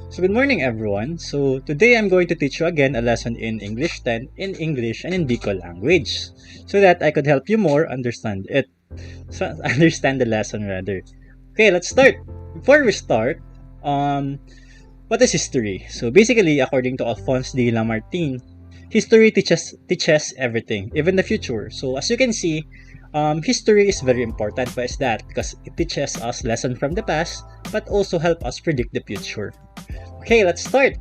So good morning everyone. So today I'm going to teach you again a lesson in English 10 in English and in Bicol language so that I could help you more understand it. So understand the lesson rather. Okay, let's start. Before we start, um what is history? So basically according to Alphonse de Lamartine, history teaches everything, even the future. So as you can see, history is very important. Why is that? Because it teaches us lessons from the past but also help us predict the future. Okay, let's start.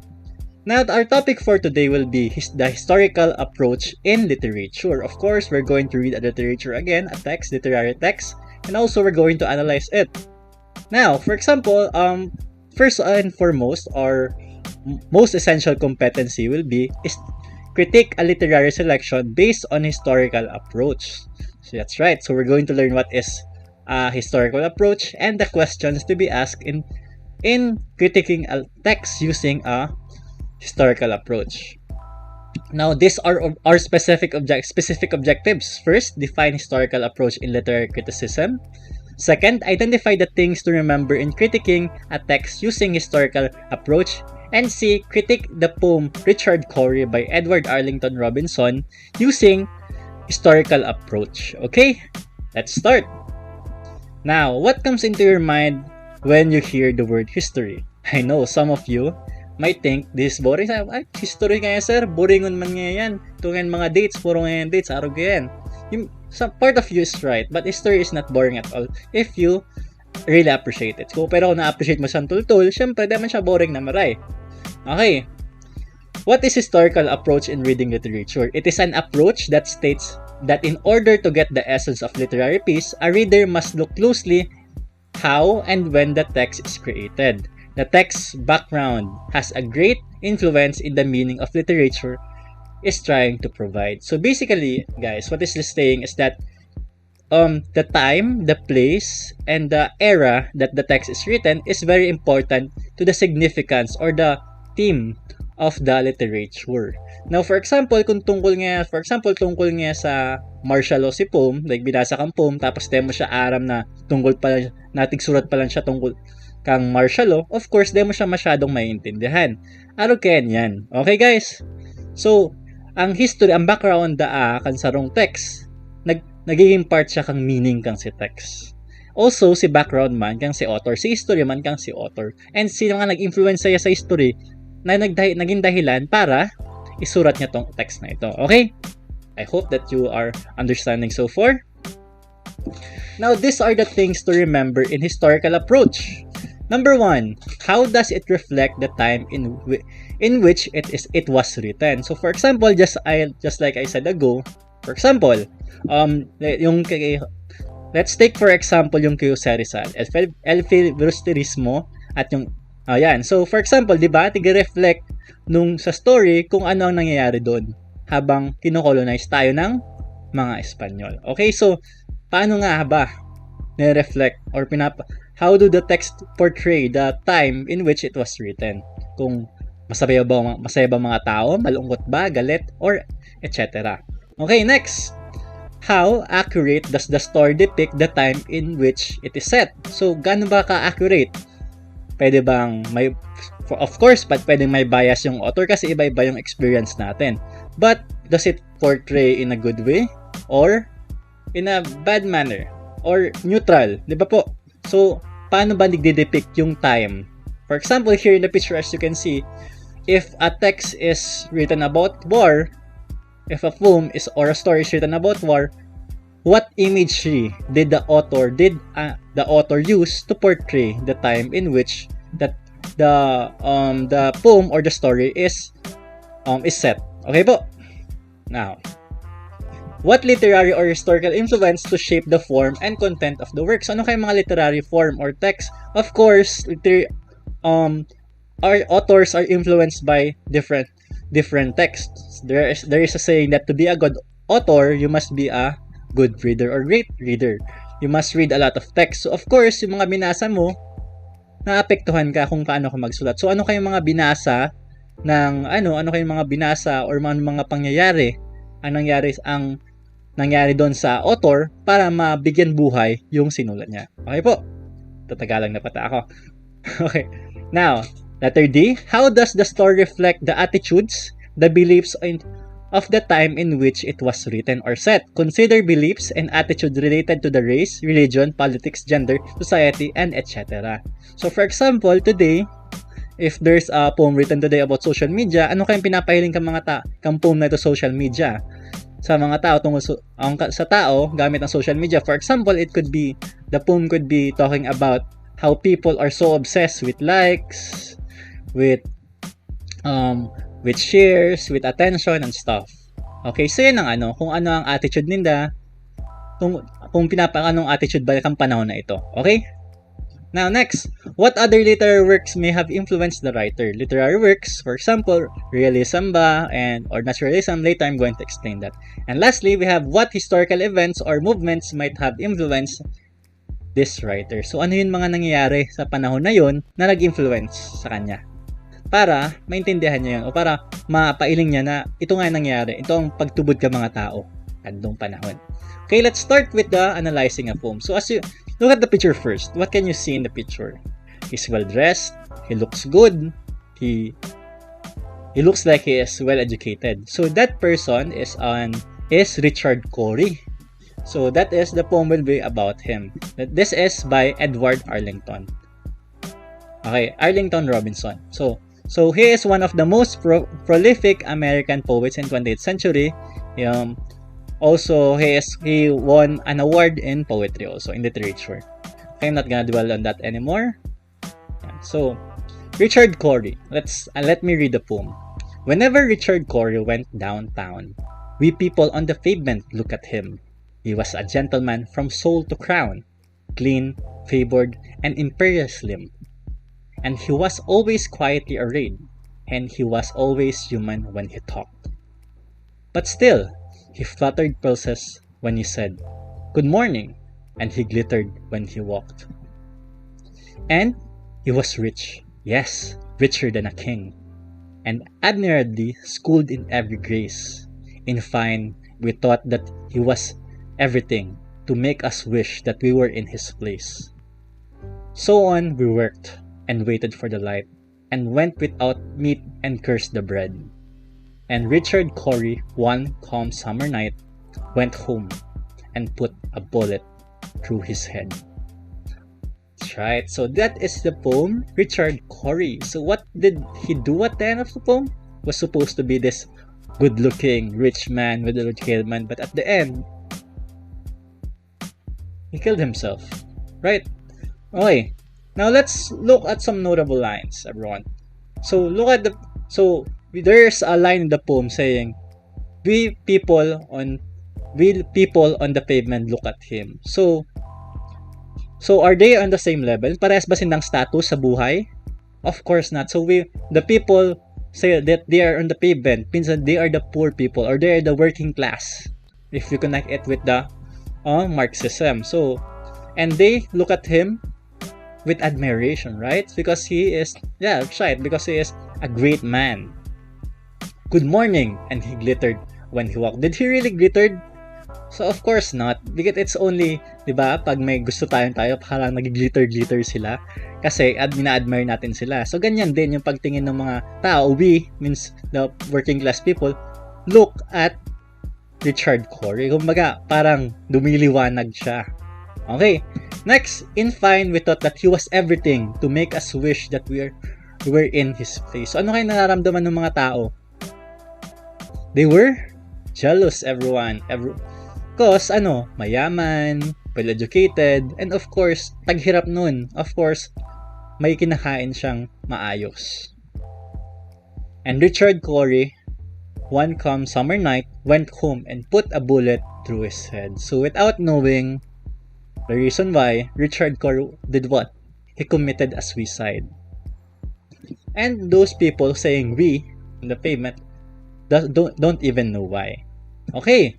Now, our topic for today will be the historical approach in literature. Of course, we're going to read a literature again, a text, literary text, and also we're going to analyze it. Now, for example, first and foremost, our most essential competency will be is critique a literary selection based on historical approach. So that's right. So we're going to learn what is a historical approach and the questions to be asked in critiquing a text using a historical approach. Now, these are our specific objectives. First, define historical approach in literary criticism. Second, identify the things to remember in critiquing a text using historical approach. And C, critique the poem Richard Cory by Edward Arlington Robinson using historical approach. Okay, let's start. Now, what comes into your mind when you hear the word history? I know some of you might think this boring. Ay, history kaya sir, boringon man nga yan. Tungan mga dates, puro nga yan dates, araw yan. Some part of you is right, but history is not boring at all if you really appreciate it. So, pero kung na-appreciate mo siyang tultul, syempre, di man siya boring na maray. Okay. What is historical approach in reading literature? It is an approach that states that in order to get the essence of literary piece, a reader must look closely how and when the text is created. The text's background has a great influence in the meaning of literature is trying to provide. So basically, guys, what is this saying is that the time, the place, and the era that the text is written is very important to the significance or the theme of the literature. Now, for example, kung tungkol nga sa martial law si poem, like binasa kang poem, tapos demo siya aram na tungkol pa, nating surat pa lang siya tungkol kang martial law, of course, demo siya masyadong maintindihan. Araw ken yan. Okay, guys? So, ang history, ang background kan sarong text, nagiging part siya kang meaning kang si text. Also, si background man kang si author, si history man kang si author. And sino nga nag-influence saya sa history na naging dahilan para isurat niya tong text na ito. Okay? I hope that you are understanding so far. Now, these are the things to remember in historical approach. Number 1, how does it reflect the time in which it was written? So, for example, just like I said ago, for example, let's take for example yung kay Jose Rizal, El Filibusterismo at yung ayan. So, for example, di ba, tig-reflect nung sa story kung ano ang nangyayari doon habang kinokolonize tayo ng mga Espanyol. Okay, so, paano nga ba nire-reflect or how do the text portray the time in which it was written? Kung masaya ba mga tao, malungkot ba, galit, or etc. Okay, next. How accurate does the story depict the time in which it is set? So, gaano ba ka-accurate? Pwede bang of course, pwedeng may bias yung author kasi iba-iba yung experience natin. But, does it portray in a good way? Or in a bad manner? Or neutral? Di ba po? So, paano ba nagde-depict yung time? For example, here in the picture, as you can see, if a text is written about war, if a poem or a story is written about war, what imagery did the author use to portray the time in which the poem or the story is set? Okay po. Now, what literary or historical influence to shape the form and content of the work? So, ano kayong mga literary form or text? Of course, our authors are influenced by different texts. There is a saying that to be a good author, you must be a good reader or great reader. You must read a lot of text. So, of course, yung mga binasa mo, naapektuhan ka kung paano ka magsulat. So, ano kayong mga binasa ano kayong mga binasa or mga pangyayari ang nangyari doon sa author para mabigyan buhay yung sinulat niya. Okay po? Tatagalang na pata ako. Okay. Now, Letter D, how does the story reflect the attitudes, the beliefs of the time in which it was written or set? Consider beliefs and attitudes related to the race, religion, politics, gender, society, and etc. So for example, today, if there's a poem written today about social media, ano kayang pinapahiling kang poem na ito social media? Sa mga tao, sa tao, gamit ang social media. For example, the poem could be talking about how people are so obsessed with likes, with shares, with attention and stuff. Okay, so yan ang kung ano ang attitude nila, kung anong attitude ba ang panahon na ito. Okay? Now, next, what other literary works may have influenced the writer? Literary works, for example, realism ba or naturalism. Later, I'm going to explain that. And lastly, we have what historical events or movements might have influenced this writer. So, ano yung mga nangyayari sa panahon na yun na nag-influence sa kanya? Para maintindihan niya yun o para mapailing niya na ito nga nangyayari. Ito ang pagtubod ka mga tao at noong panahon. Okay, let's start with the analyzing a poem. So, as you look at the picture first, what can you see in the picture? He's well-dressed. He looks good. He looks like he is well-educated. So, that person is Richard Cory. So, that is the poem will be about him. This is by Edward Arlington. Okay, Arlington Robinson. So he is one of the most prolific American poets in 20th century. Also, he won an award in poetry also, in literature. Okay, I'm not gonna dwell on that anymore. So, Richard Cory. Let me read the poem. Whenever Richard Cory went downtown, we people on the pavement look at him. He was a gentleman from soul to crown, clean, favored, and imperial slim. And he was always quietly arrayed, and he was always human when he talked. But still, he fluttered pulses when he said, "Good morning," and he glittered when he walked. And he was rich, yes, richer than a king, and admirably schooled in every grace. In fine, we thought that he was everything to make us wish that we were in his place. So on we worked, and waited for the light, and went without meat and cursed the bread. And Richard Cory, one calm summer night, went home and put a bullet through his head. That's right. So that is the poem, Richard Cory. So what did he do at the end of the poem? Was supposed to be this good-looking, rich man with a educated man, but at the end, he killed himself. Right? Okay. Now let's look at some notable lines, everyone. So there's a line in the poem saying, "We people on the pavement look at him." So are they on the same level? Parehas ba silang status sa buhay? Of course not. So the people say that they are on the pavement means that they are the poor people or they are the working class. If you connect it with the Marxism. So, and they look at him with admiration, right? Because he is a great man. Good morning, and he glittered when he walked. Did he really glittered? So of course not, because it's only, 'di ba? Pag may gusto tayo, parang nag-glitter sila kasi mina-admire natin sila. So ganyan din yung pagtingin ng mga tao. We means the working class people look at Richard Cory. Kumbaga, parang dumiliwanag siya. Okay. Next, in fine, we thought that he was everything to make us wish that we were in his place. So ano kayo nararamdaman ng mga tao? They were jealous, everyone. Because mayaman, well-educated, and of course, taghirap nun. Of course, may kinakain siyang maayos. And Richard Cory, one calm summer night, went home and put a bullet through his head. So without knowing the reason why, Richard Cory did what? He committed a suicide. And those people saying we in the pavement don't even know why. Okay,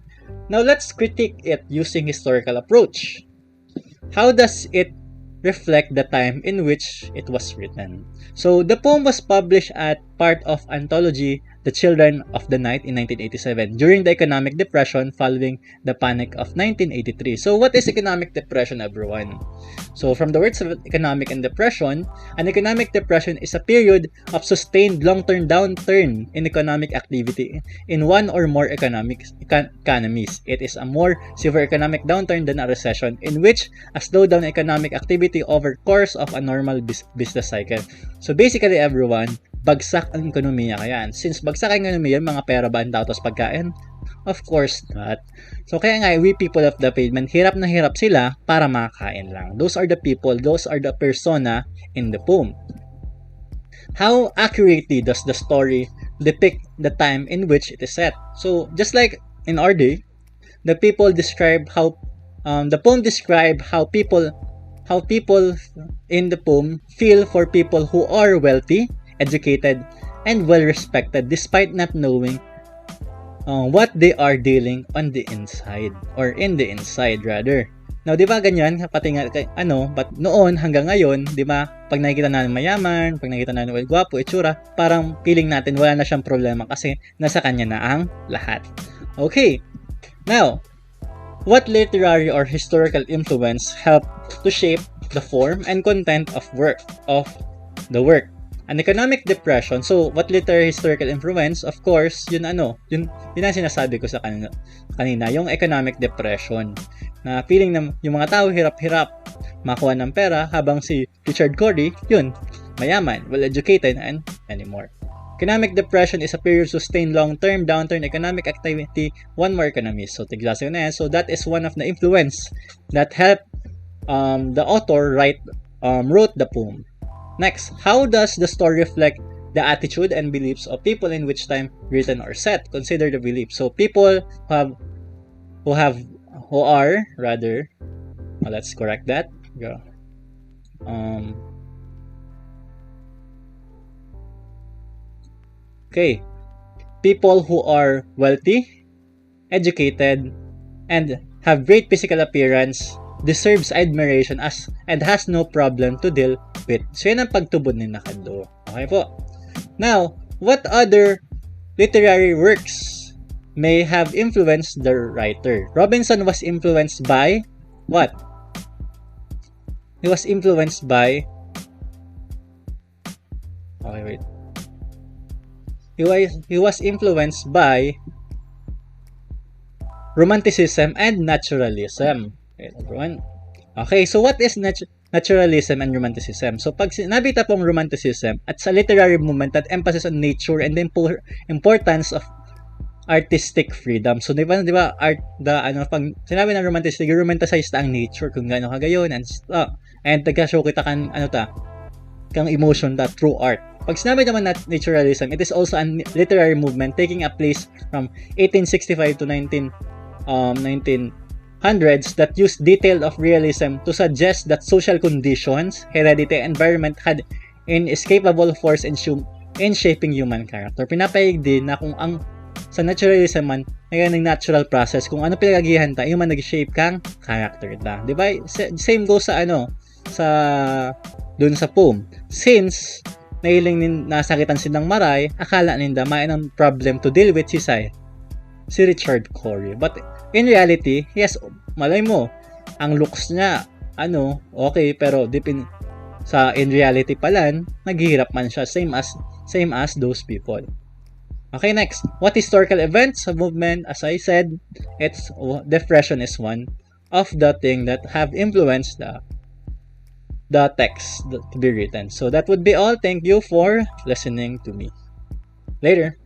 now let's critique it using historical approach. How does it reflect the time in which it was written? So the poem was published at part of anthology The Children of the Night in 1987 during the economic depression following the panic of 1983. So what is economic depression, everyone? So from the words of economic and depression, an economic depression is a period of sustained long-term downturn in economic activity in one or more economies. It is a more severe economic downturn than a recession in which a slowdown in economic activity over course of a normal business cycle. So basically, everyone, bagsak ang ekonomiya kaya. Since bagsak ang ekonomiya, mga pera ba ang tao tapos pagkain? Of course not. So kaya nga, we people of the pavement, hirap na hirap sila para makakain lang. Those are the people, those are the persona in the poem. How accurately does the story depict the time in which it is set? So just like in our day, the poem describe how people in the poem feel for people who are wealthy, educated, and well respected despite not knowing what they are dealing on the inside or in the inside rather. Now, di ba ganyan? Pati nga, but noon hanggang ngayon, di ba, pag nakikita natin mayaman, pag nakikita natin gwapo, itsura, parang feeling natin wala na siyang problema kasi nasa kanya na ang lahat. Okay. Now, what literary or historical influence helped to shape the form and content of the work? An economic depression. So, what literary historical influence? Of course, yun ang sinasabi ko sa kanina, yung economic depression. Na feeling na yung mga tao hirap-hirap makuha ng pera habang si Richard Corey, yun, mayaman, well-educated, and anymore. Economic depression is a period of sustained long-term downturn economic activity, one more economist. So, tiglasin na yan. So, that is one of the influence that helped the author wrote the poem. Next, how does the story reflect the attitude and beliefs of people in which time written or set? Consider the beliefs. So people who are rather, let's correct that. Go. Okay, people who are wealthy, educated, and have great physical appearance deserves admiration and has no problem to deal with. So, yan ang pagtubod ni Nakado. Okay po. Now, what other literary works may have influenced the writer? Robinson was influenced by what? He was influenced by He was influenced by Romanticism and Naturalism. Okay, everyone. Okay, so what is naturalism and romanticism? So pag sinabi pong romanticism at sa literary movement that emphasis on nature and the importance of artistic freedom. So di ba pag sinabi ng romanticism, romanticize ang nature kung gaano kagayon and taga-show kita kang emotion through art. Pag sinabi naman na naturalism, it is also a literary movement taking a place from 1865 to 1900s that used detail of realism to suggest that social conditions, heredity, and environment had inescapable force in shaping human character. Pinapayag din na kung ang sa naturalism man ay ng natural process, kung ano pinagagihan yung man nag-shape kang character ta. Di ba? Same goes sa dun sa poem. Since nahiling nasakitan silang maray, akala ninda may ng problem to deal with si Richard Corey. But in reality, yes, malay mo, ang looks niya, okay, pero in reality pala, naghihirap man siya, same as those people. Okay, next. What historical events of movement? As I said, depression is one of the things that have influenced the text to be written. So that would be all. Thank you for listening to me. Later.